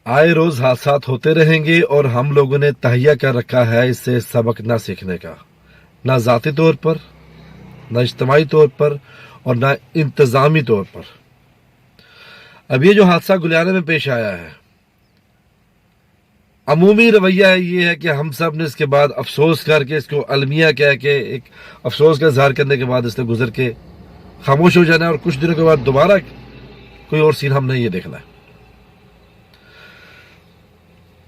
آئے روز حادثات ہوتے رہیں گے اور ہم لوگوں نے تہیا کر رکھا ہے اس سے سبق نہ سیکھنے کا، نہ ذاتی طور پر، نہ اجتماعی طور پر اور نہ انتظامی طور پر۔ اب یہ جو حادثہ گلیانے میں پیش آیا ہے، عمومی رویہ یہ ہے کہ ہم سب نے اس کے بعد افسوس کر کے، اس کو المیہ کہہ کے، ایک افسوس کا اظہار کرنے کے بعد اس سے گزر کے خاموش ہو جانا ہے، اور کچھ دنوں کے بعد دوبارہ کوئی اور سین ہم نے یہ دیکھنا ہے۔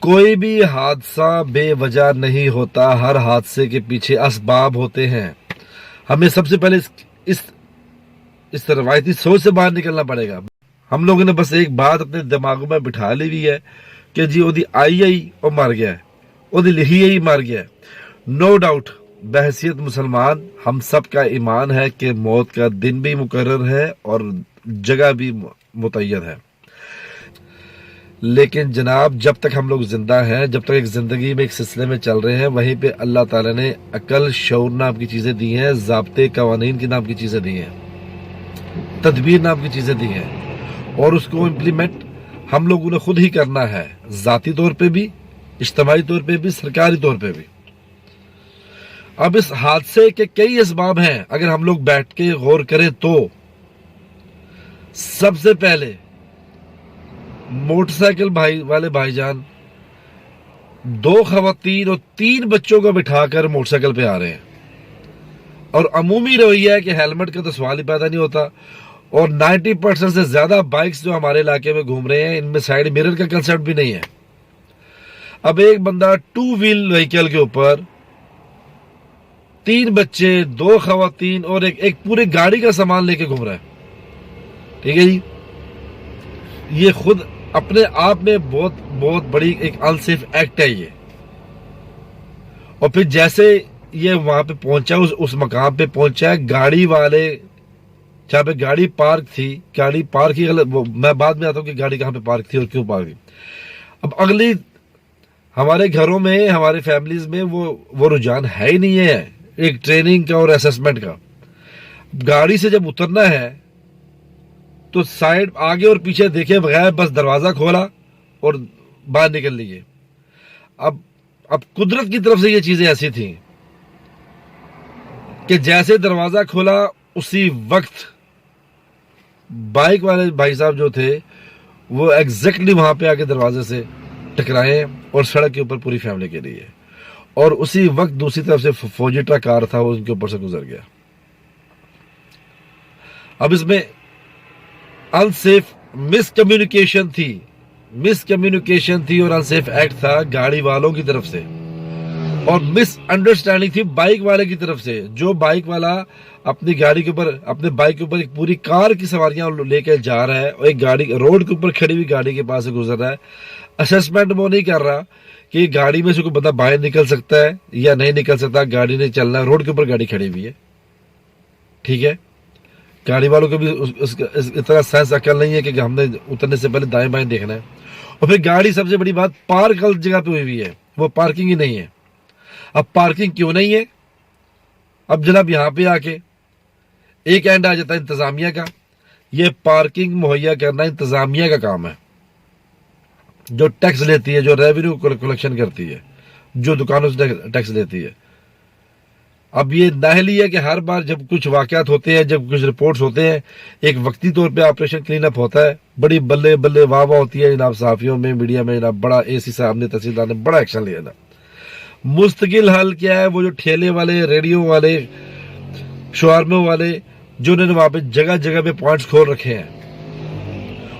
کوئی بھی حادثہ بے وجہ نہیں ہوتا، ہر حادثے کے پیچھے اسباب ہوتے ہیں۔ ہمیں سب سے پہلے اس روایتی سوچ سے باہر نکلنا پڑے گا۔ ہم لوگوں نے بس ایک بات اپنے دماغوں میں بٹھا لی ہوئی ہے کہ جی وہ آئی اور مر گیا ہے، وہ لہی مر گیا ہے۔ نو ڈاؤٹ بحیثیت مسلمان ہم سب کا ایمان ہے کہ موت کا دن بھی مقرر ہے اور جگہ بھی متعین ہے، لیکن جناب جب تک ہم لوگ زندہ ہیں، جب تک ایک زندگی میں ایک سلسلے میں چل رہے ہیں، وہیں پہ اللہ تعالیٰ نے عقل، شعور نام کی چیزیں دی ہیں، ضابطے، قوانین کی نام کی چیزیں دی ہیں، تدبیر نام کی چیزیں دی ہیں، اور اس کو امپلیمنٹ ہم لوگوں نے خود ہی کرنا ہے، ذاتی طور پہ بھی، اجتماعی طور پہ بھی، سرکاری طور پہ بھی۔ اب اس حادثے کے کئی اسباب ہیں، اگر ہم لوگ بیٹھ کے غور کریں تو سب سے پہلے موٹر سائیکل والے بھائی جان 2 خواتین اور 3 بچوں کو بٹھا کر موٹر سائیکل پہ آ رہے ہیں، اور عمومی رویہ ہے کہ ہیلمٹ کا تو سوال ہی پیدا نہیں ہوتا، اور 90% سے زیادہ بائکس جو ہمارے علاقے میں گھوم رہے ہیں ان میں سائیڈ مرر کا کنسیپٹ بھی نہیں ہے۔ اب ایک بندہ 2 ویل وہیکل کے اوپر 3 بچے، 2 خواتین اور ایک پوری گاڑی کا سامان لے کے گھوم رہا ہے، ٹھیک ہے جی۔ یہ خود اپنے آپ میں بہت بہت بڑی ایک انسیف ایکٹ ہے یہ۔ اور پھر جیسے یہ وہاں پہ پہنچا، اس مقام پہ پہنچا، گاڑی والے جہاں پہ گاڑی پارک تھی، گاڑی پارک ہی میں بعد میں آتا ہوں کہ گاڑی کہاں پہ پارک تھی اور کیوں پارک تھی۔ اب اگلی ہمارے گھروں میں، ہمارے فیملیز میں وہ رجحان ہے ہی نہیں ہے ایک ٹریننگ کا اور اسسمنٹ کا۔ گاڑی سے جب اترنا ہے تو سائیڈ آگے اور پیچھے دیکھے بغیر بس دروازہ کھولا اور باہر نکل لیے۔ اب قدرت کی طرف سے یہ چیزیں ایسی تھیں کہ جیسے دروازہ کھولا اسی وقت بائک والے بھائی صاحب جو تھے وہ ایگزیکٹلی وہاں پہ آ کے دروازے سے ٹکرائے اور سڑک کے اوپر پوری فیملی کے لیے، اور اسی وقت دوسری طرف سے فوجی ٹرک کار تھا، وہ ان کے اوپر سے گزر گیا۔ اب اس میں انسیف مس کمیونیکیشن تھی اور انسیف ایکٹ تھا گاڑی والوں کی طرف سے، اور مس انڈرسٹینڈنگ تھی بائک والے کی طرف سے، جو بائک والا اپنی گاڑی کے اوپر، اپنے بائک کے اوپر ایک پوری کار کی سواریاں لے کے جا رہا ہے، اور ایک گاڑی روڈ کے اوپر کھڑی ہوئی گاڑی کے پاس سے گزر رہا ہے۔ اسسمنٹ وہ نہیں کر رہا کہ گاڑی میں سے کوئی بندہ باہر نکل سکتا ہے یا نہیں نکل سکتا، گاڑی نہیں چلنا ہے، روڈ کے اوپر گاڑی کھڑی ہوئی ہے، ٹھیک ہے۔ گاڑی والوں کو بھی اتنا سینس عقل نہیں ہے کہ ہم نے اترنے سے پہلے دائیں بائیں دیکھنا ہے۔ اور پھر گاڑی سب سے بڑی بات پارک غلط جگہ پہ ہوئی ہے، وہ پارکنگ ہی نہیں ہے۔ اب پارکنگ کیوں نہیں ہے؟ اب جناب یہاں پہ آ کے ایک اینڈ آ جاتا ہے انتظامیہ کا۔ یہ پارکنگ مہیا کرنا انتظامیہ کا کام ہے، جو ٹیکس لیتی ہے، جو ریونیو کلیکشن کرتی ہے، جو دکانوں سے ٹیکس لیتی ہے۔ اب یہ نااہلی ہے کہ ہر بار جب کچھ واقعات ہوتے ہیں، جب کچھ رپورٹس ہوتے ہیں، ایک وقتی طور پہ آپریشن کلین اپ ہوتا ہے، بڑی بلے بلے واہ واہ ہوتی ہے جناب، صحافیوں میں، میڈیا میں جناب، بڑا اے سی صاحب نے، تحصیلدار نے بڑا ایکشن لیا نا۔ مستقل حل کیا ہے؟ وہ جو ٹھیلے والے، ریڈیو والے، شوارموں والے، جو انہوں نے وہاں پہ جگہ جگہ پہ پوائنٹس کھول رکھے ہیں،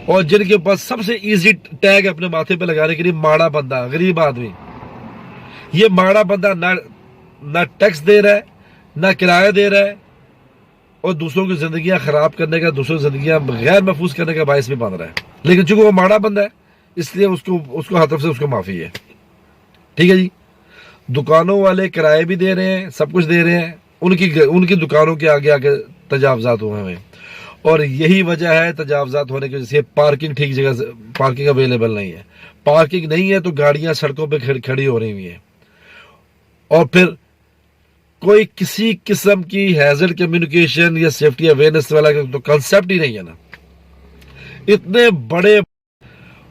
اور جن کے پاس سب سے ایزی ٹیگ اپنے ماتھے پہ لگانے کے لیے ماڑا بندہ، غریب آدمی۔ یہ ماڑا بندہ نہ ٹیکس دے رہا ہے، نہ کرایہ دے رہا ہے، اور دوسروں کی زندگیاں خراب کرنے کا، دوسروں کی زندگیاں غیر محفوظ کرنے کا باعث بھی بن رہا ہے، لیکن چونکہ وہ ماڑا بندہ ہے اس لیے اس کو ہر طرف سے اس کو معافی ہے، ٹھیک ہے جی۔ دکانوں والے کرائے بھی دے رہے ہیں، سب کچھ دے رہے ہیں، ان کی دکانوں کے آگے آگے تجاوزات ہوئے ہیں، اور یہی وجہ ہے تجاوزات ہونے کی وجہ سے پارکنگ ٹھیک جگہ سے، پارکنگ اویلیبل نہیں ہے، پارکنگ نہیں ہے تو گاڑیاں سڑکوں پہ کھڑی ہو رہی ہیں، اور پھر کوئی کسی قسم کی ہیزرڈ کمیونیکیشن یا سیفٹی اویئرنیس والا تو کنسیپٹ ہی نہیں ہے نا۔ اتنے بڑے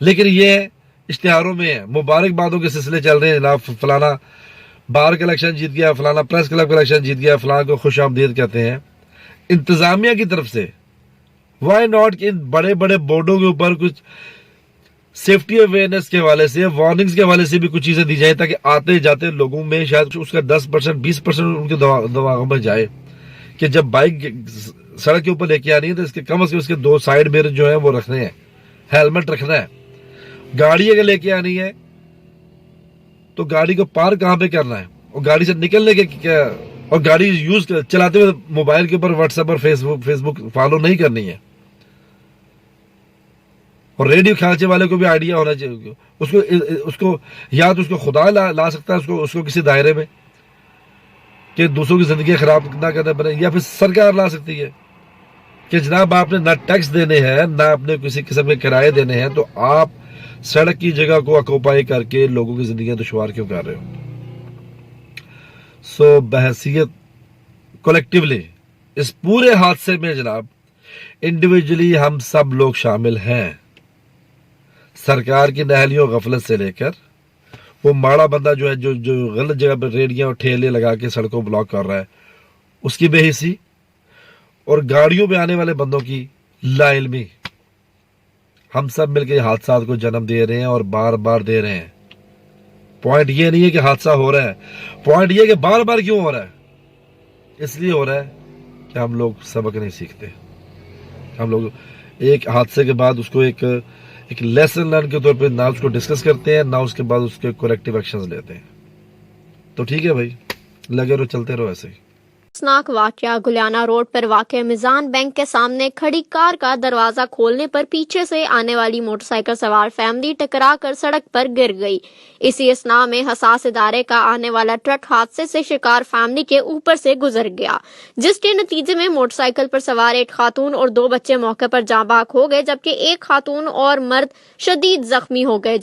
لیکن یہ اشتہاروں میں ہے، مبارکبادوں کے سلسلے چل رہے ہیں، جناب فلانا بار کا الیکشن جیت گیا، فلانا پریس کلب کا الیکشن جیت گیا، فلانا کو خوش آمدید کہتے ہیں انتظامیہ کی طرف سے۔ وائی ناٹ کہ ان بڑے بڑے بورڈوں کے اوپر کچھ سیفٹی اویئرنیس کے حوالے سے، وارننگز کے حوالے سے بھی کچھ چیزیں دی جائیں تاکہ آتے جاتے لوگوں میں شاید اس کا 10% 20% ان کے دماغوں میں جائے کہ جب بائک سڑک کے اوپر لے کے آنی ہے تو اس کے کم از کم اس کے 2 سائڈ میرر جو ہیں وہ رکھنے ہیں، ہیلمٹ رکھنا ہے۔ گاڑی اگر لے کے آنی ہے تو گاڑی کو پارک کہاں پہ کرنا ہے، اور گاڑی سے نکلنے کے اور گاڑی یوز چلاتے ہوئے موبائل کے اوپر واٹس ایپ اور فیس بک فالو نہیں کرنی ہے۔ اور ریڈیو کھانچے والے کو بھی آئیڈیا ہونا چاہیے، اس کو یا تو اس کو خدا لا سکتا ہے اس کو کسی دائرے میں کہ دوسروں کی زندگی خراب نہ کرنا پڑے، یا پھر سرکار لا سکتی ہے کہ جناب آپ نے نہ ٹیکس دینے ہیں نہ اپنے کسی قسم کے کرائے دینے ہیں، تو آپ سڑک کی جگہ کو آکوپائی کر کے لوگوں کی زندگیاں دشوار کیوں کر رہے ہو؟ سو بحیثیت کولیکٹیولی اس پورے حادثے میں جناب انڈیویجولی ہم سب لوگ شامل ہیں، سرکار کی نااہلیوں غفلت سے لے کر وہ ماڑا بندہ جو ہے جو غلط جگہ پہ ریڑیاں اور ٹھیلے لگا کے سڑکوں بلاک کر رہا ہے اس کی بے حسی، اور گاڑیوں پہ آنے والے بندوں کی لا علمی، ہم سب مل کے حادثات کو جنم دے رہے ہیں اور بار بار دے رہے ہیں۔ پوائنٹ یہ نہیں ہے کہ حادثہ ہو رہا ہے، پوائنٹ یہ ہے کہ بار بار کیوں ہو رہا ہے۔ اس لیے ہو رہا ہے کہ ہم لوگ سبق نہیں سیکھتے، ہم لوگ ایک حادثے کے بعد اس کو ایک لیسن لرن کے طور پہ نہ اس کو ڈسکس کرتے ہیں، نہ اس کے بعد اس کے کریکٹیو ایکشنز لیتے ہیں۔ تو ٹھیک ہے بھائی، لگے رہو، چلتے رہو ایسے ہی۔ افسوسناک واقعہ گلیانہ روڈ پر واقع میزان بینک کے سامنے کھڑی کار کا دروازہ کھولنے پر پیچھے سے آنے والی موٹر سائیکل سوار فیملی ٹکرا کر سڑک پر گر گئی۔ اسی اثناء میں حساس ادارے کا آنے والا ٹرک حادثے سے شکار فیملی کے اوپر سے گزر گیا، جس کے نتیجے میں موٹر سائیکل پر سوار ایک خاتون اور 2 بچے موقع پر جاں بحق ہو گئے، جبکہ ایک خاتون اور مرد شدید زخمی ہو گئے۔